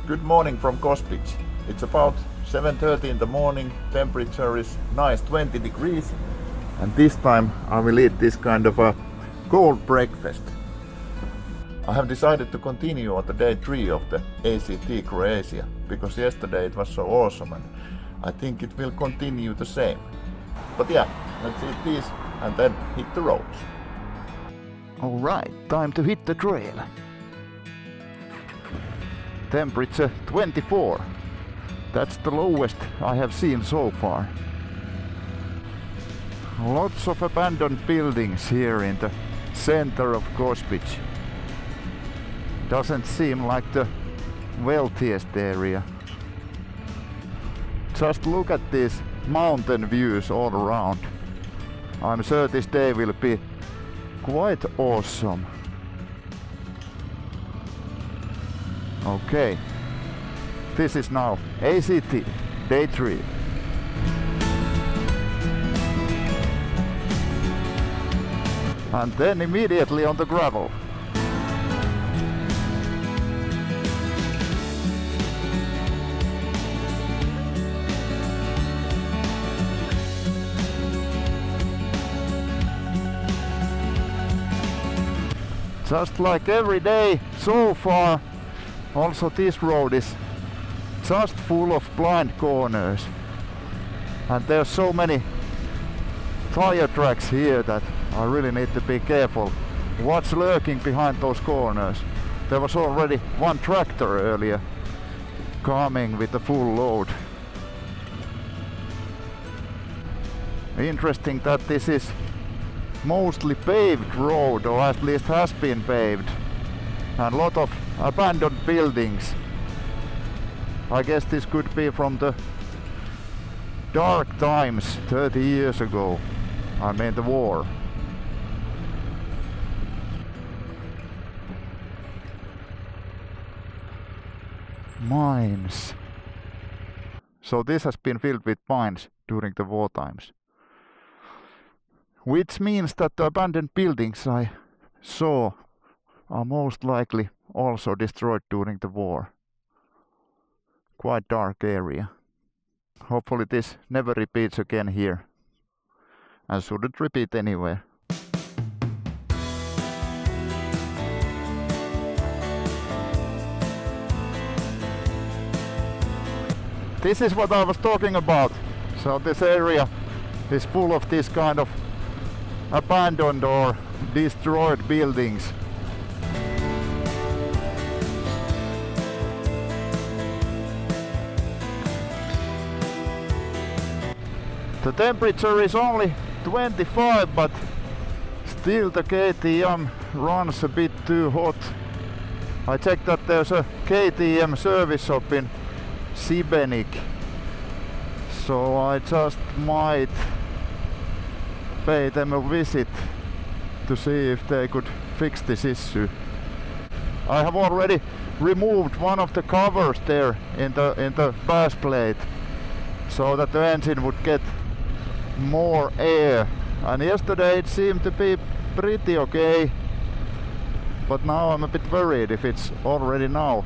Good morning from Gospic. It's about 7:30 in the morning, temperature is nice 20 degrees, and this time I will eat this kind of a cold breakfast. I have decided to continue on the day 3 of the ACT Croatia, because yesterday it was so awesome and I think it will continue the same. But yeah, let's eat this and then hit the roads. Alright, time to hit the trail. Temperature 24. That's the lowest I have seen so far. Lots of abandoned buildings here in the center of Gospic. Doesn't seem like the wealthiest area. Just look at these mountain views all around. I'm sure this day will be quite awesome. Okay, this is now ACT Day 3. And then immediately on the gravel. Just like every day so far, also this road is just full of blind corners. And there's so many tire tracks here that I really need to be careful what's lurking behind those corners. There was already one tractor earlier coming with a full load. Interesting that this is mostly paved road, or at least has been paved, and a lot of abandoned buildings. I guess this could be from the dark times 30 years ago. I mean the war. Mines. So this has been filled with mines during the war times. Which means that the abandoned buildings I saw are most likely also destroyed during the war. Quite dark area. Hopefully this never repeats again here. And shouldn't repeat anywhere. This is what I was talking about. So this area is full of this kind of abandoned or destroyed buildings. The temperature is only 25, but still the KTM runs a bit too hot. I checked that there's a KTM service shop in Šibenik, so I just might pay them a visit to see if they could fix this issue. I have already removed one of the covers there in the pass plate so that the engine would get more air, and yesterday it seemed to be pretty okay, but now I'm a bit worried if it's already now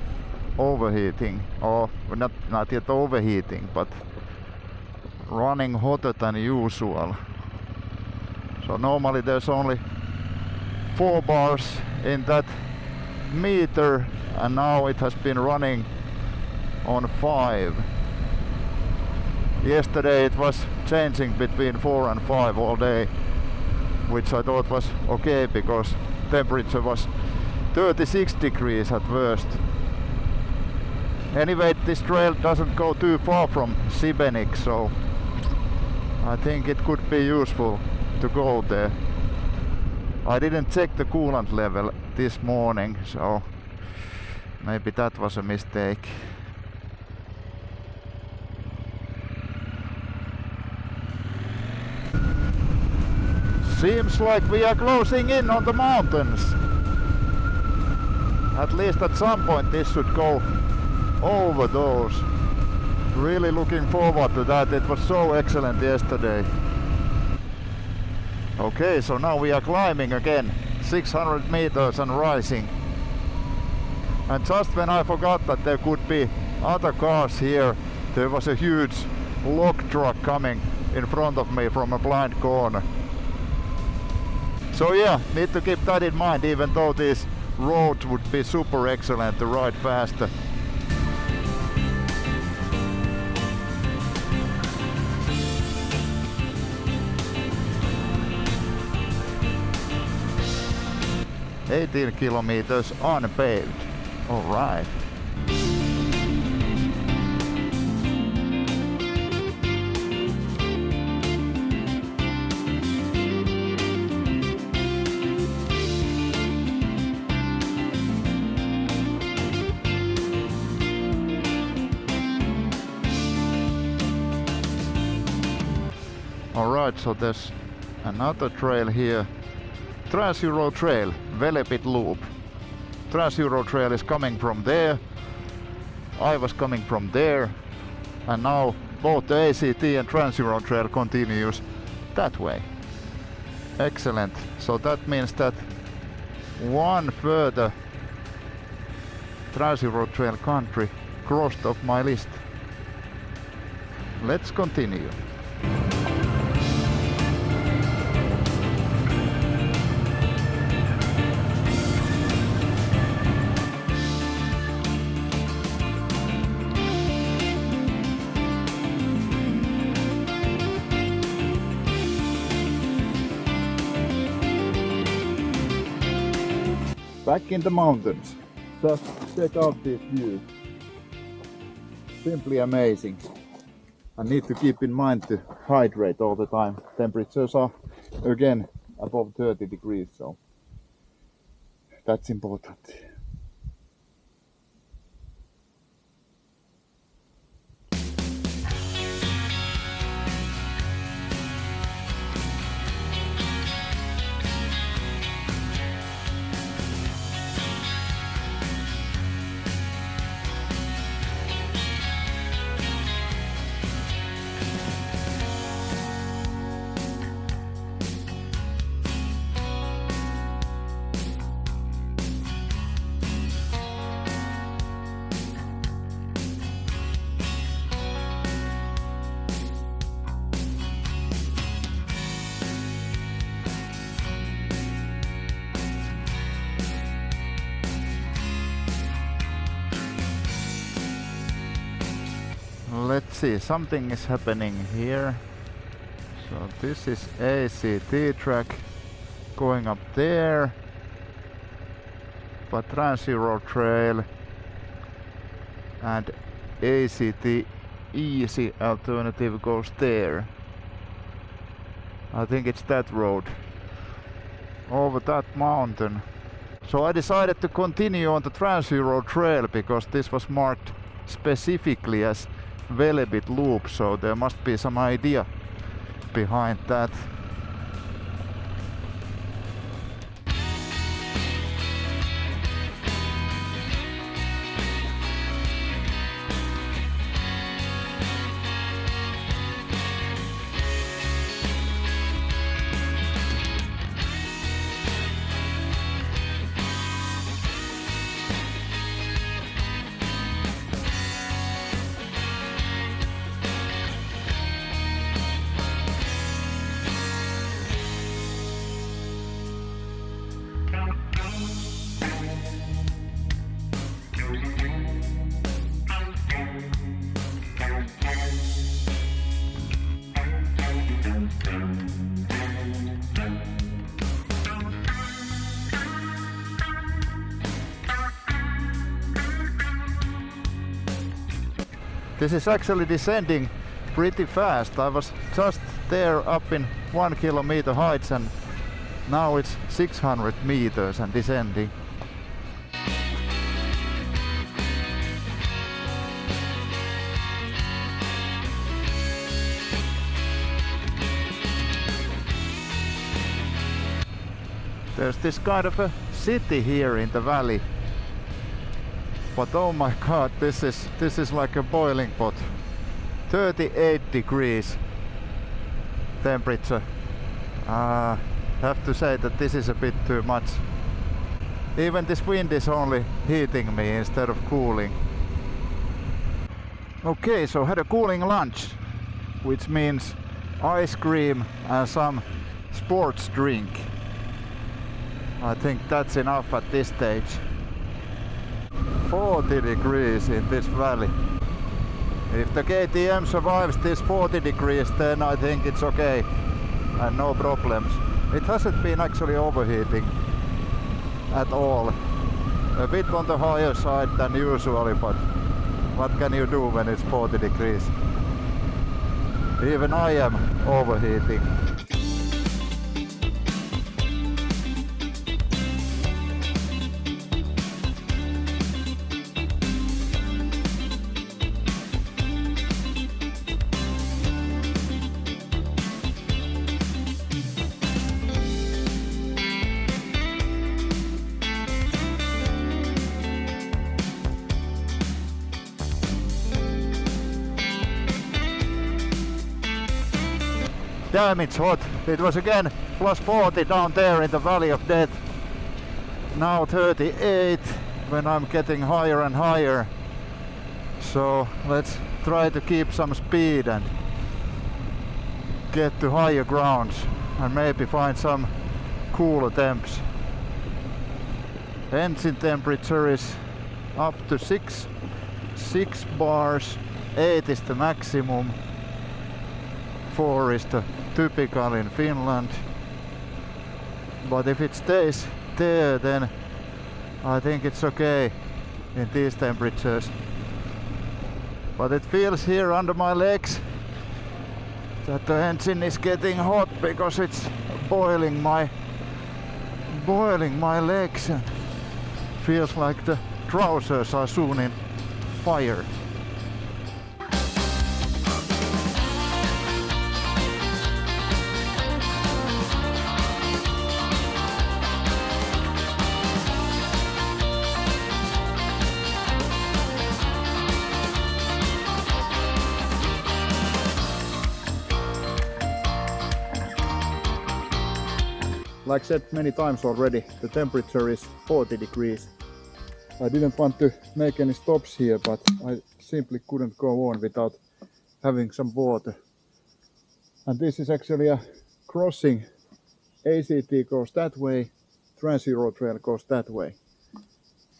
overheating, or not yet overheating, but running hotter than usual. So normally there's only 4 bars in that meter, and now it has been running on 5. Yesterday it was changing between 4 and 5 all day, which I thought was okay because temperature was 36 degrees at worst. Anyway, this trail doesn't go too far from Šibenik, so I think it could be useful to go there. I didn't check the coolant level this morning, so maybe that was a mistake. Seems like we are closing in on the mountains. At least at some point this should go over those. Really looking forward to that. It was so excellent yesterday. Okay, so now we are climbing again. 600 meters and rising. And just when I forgot that there could be other cars here, there was a huge log truck coming in front of me from a blind corner. So yeah, need to keep that in mind, even though these roads would be super excellent to ride faster. "18 kilometers unpaved." All right. Alright, so there's another trail here. Trans Euro Trail, Velebit loop. Trans Euro Trail is coming from there. I was coming from there. And now both the ACT and Trans Euro Trail continues that way. Excellent. So that means that one further Trans Euro Trail country crossed off my list. Let's continue. Back in the mountains. Just check out this view. Simply amazing. I need to keep in mind to hydrate all the time. Temperatures are again above 30 degrees, so that's important. Let's see, something is happening here. So this is ACT track going up there, but Trans Euro Trail and ACT easy alternative goes there. I think it's that road over that mountain. So I decided to continue on the Trans Euro Trail because this was marked specifically as Velebit loop, so there must be some idea behind that. This is actually descending pretty fast. I was just there up in 1 kilometer heights and now it's 600 meters and descending. There's this kind of a city here in the valley. But oh my god, this is like a boiling pot. 38 degrees temperature. Have to say that this is a bit too much. Even this wind is only heating me instead of cooling. Okay, so had a cooling lunch, which means ice cream and some sports drink. I think that's enough at this stage. 40 degrees in this valley. If the KTM survives this 40 degrees, then I think it's okay and no problems. It hasn't been actually overheating at all. A bit on the higher side than usually, but what can you do when it's 40 degrees? Even I am overheating. Damn, it's hot. It was again plus 40 down there in the Valley of Death. Now 38 when I'm getting higher and higher. So let's try to keep some speed and get to higher grounds and maybe find some cooler temps. Engine temperature is up to 6 bars, 8 is the maximum, 4 is the typical in Finland, but if it stays there, then I think it's okay in these temperatures. But it feels here under my legs that the engine is getting hot because it's boiling my legs, and feels like the trousers are soon in fire. Like said many times already, the temperature is 40 degrees. I didn't want to make any stops here, but I simply couldn't go on without having some water. And this is actually a crossing. ACT goes that way, Trans Euro Trail goes that way.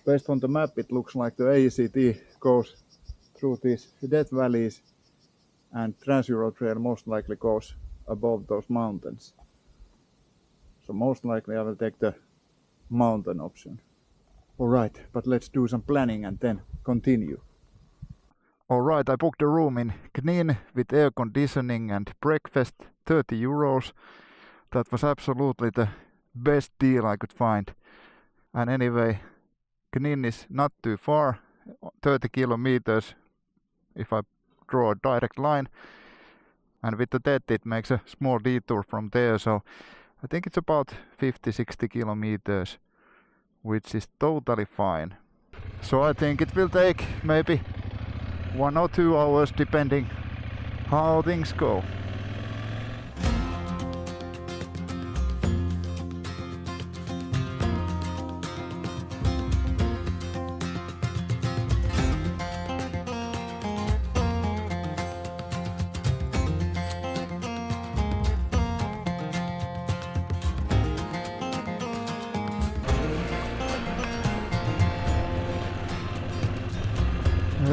Based on the map, it looks like the ACT goes through these death valleys and Trans Euro Trail most likely goes above those mountains. So most likely I will take the mountain option. Alright, but let's do some planning and then continue. Alright, I booked a room in Knin with air conditioning and breakfast, 30 euros. That was absolutely the best deal I could find. And anyway, Knin is not too far, 30 kilometers if I draw a direct line. And with the death it makes a small detour from there, so I think it's about 50-60 kilometers, which is totally fine. So I think it will take maybe 1 or 2 hours depending how things go.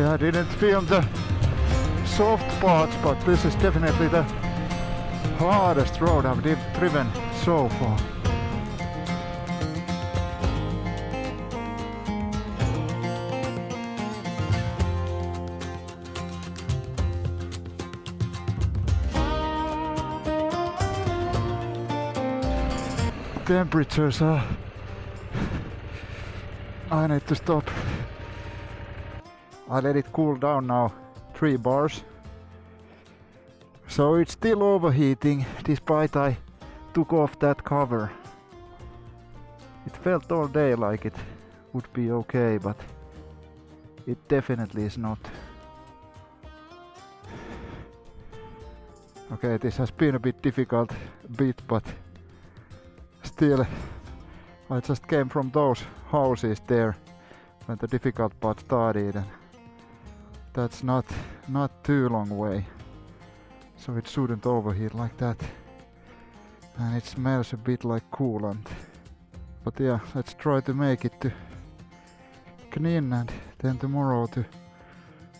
I didn't film the soft parts, but this is definitely the hardest road I've driven so far. Temperatures are... I need to stop. I let it cool down now, 3 bars. So it's still overheating despite I took off that cover. It felt all day like it would be okay, but it definitely is not. Okay, this has been a bit difficult, but still I just came from those houses there when the difficult part started, and that's not too long way, so it shouldn't overheat like that, and it smells a bit like coolant. But yeah, let's try to make it to Knin and then tomorrow to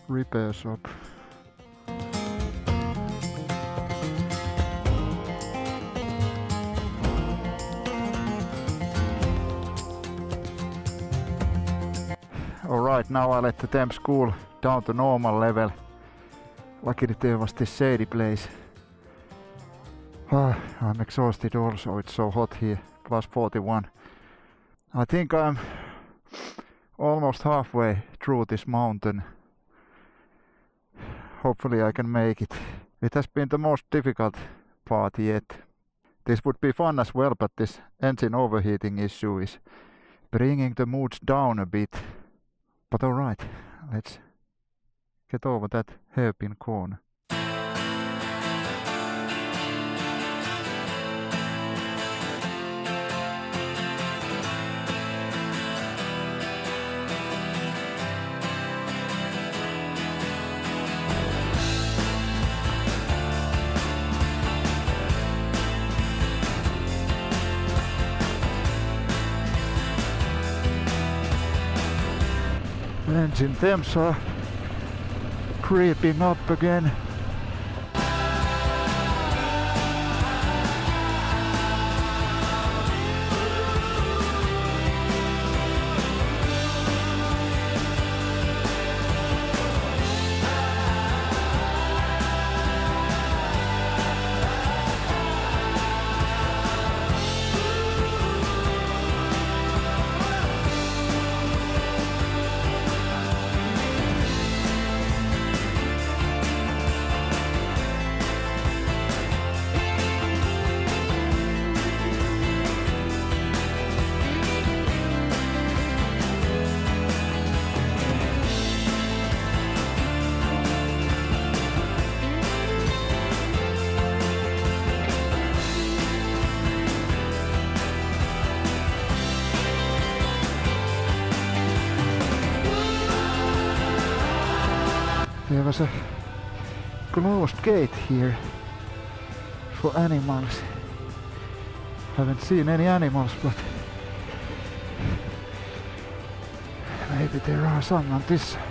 repair shop. Alright, now I let the temps cool down to normal level. Luckily there was this shady place. I'm exhausted also, it's so hot here, plus 41. I think I'm almost halfway through this mountain. Hopefully I can make it. It has been the most difficult part yet. This would be fun as well, but this engine overheating issue is bringing the moods down a bit. But alright, let's get over that hairpin corner. Engine temps are creeping up again. There was a closed gate here for animals. Haven't seen any animals, but maybe there are some on this side.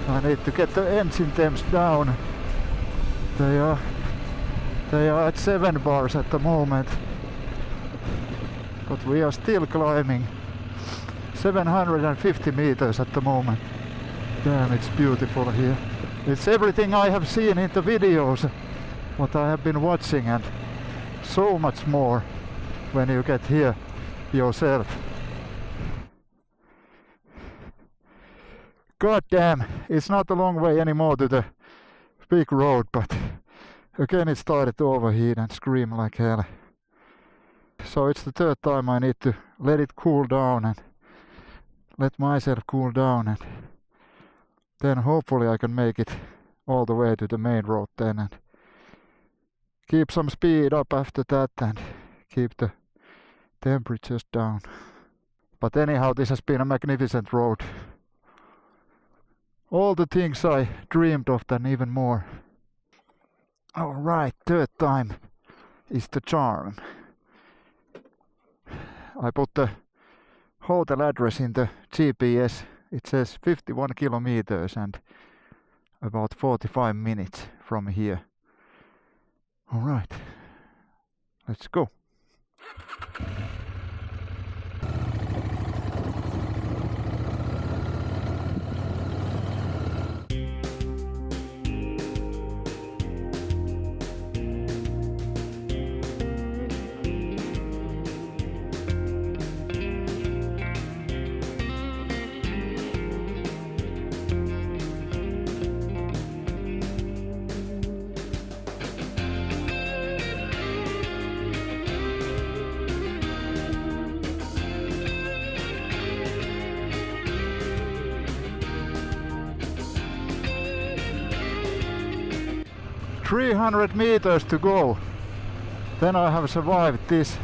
I need to get the engine temps down. They are at 7 bars at the moment, but we are still climbing. 750 meters at the moment. Damn, it's beautiful here. It's everything I have seen in the videos, what I have been watching, and so much more when you get here yourself. God damn, it's not a long way anymore to the big road, but again it started to overheat and scream like hell. So it's the third time I need to let it cool down and let myself cool down, and then hopefully I can make it all the way to the main road then and keep some speed up after that and keep the temperatures down. But anyhow, this has been a magnificent road. All the things I dreamed of and even more. Alright, third time is the charm. I put the hotel address in the GPS. It says 51 kilometers and about 45 minutes from here. Alright, let's go. 300 meters to go. Then I have survived this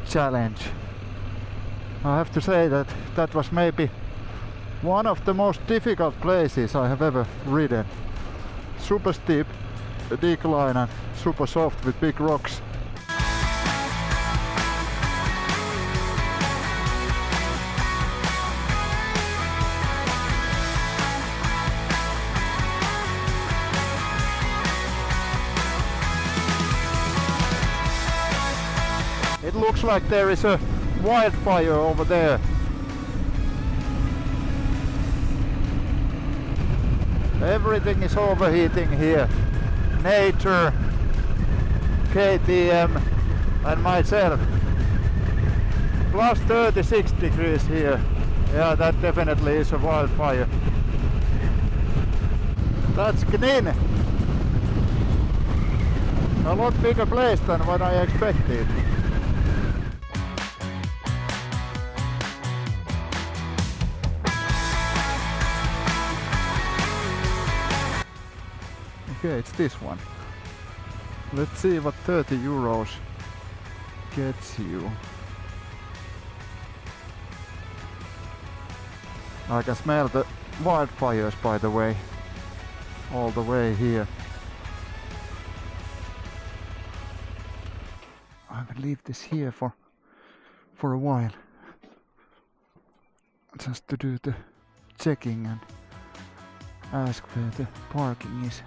challenge. I have to say that that was maybe one of the most difficult places I have ever ridden. Super steep decline and super soft with big rocks. It looks like there is a wildfire over there. Everything is overheating here. Nature, KTM and myself. Plus 36 degrees here. Yeah, that definitely is a wildfire. That's Gnin. A lot bigger place than what I expected. Okay, it's this one. Let's see what 30 euros gets you. I can smell the wildfires, by the way, all the way here. I will leave this here for a while, just to do the checking and ask where the parking is.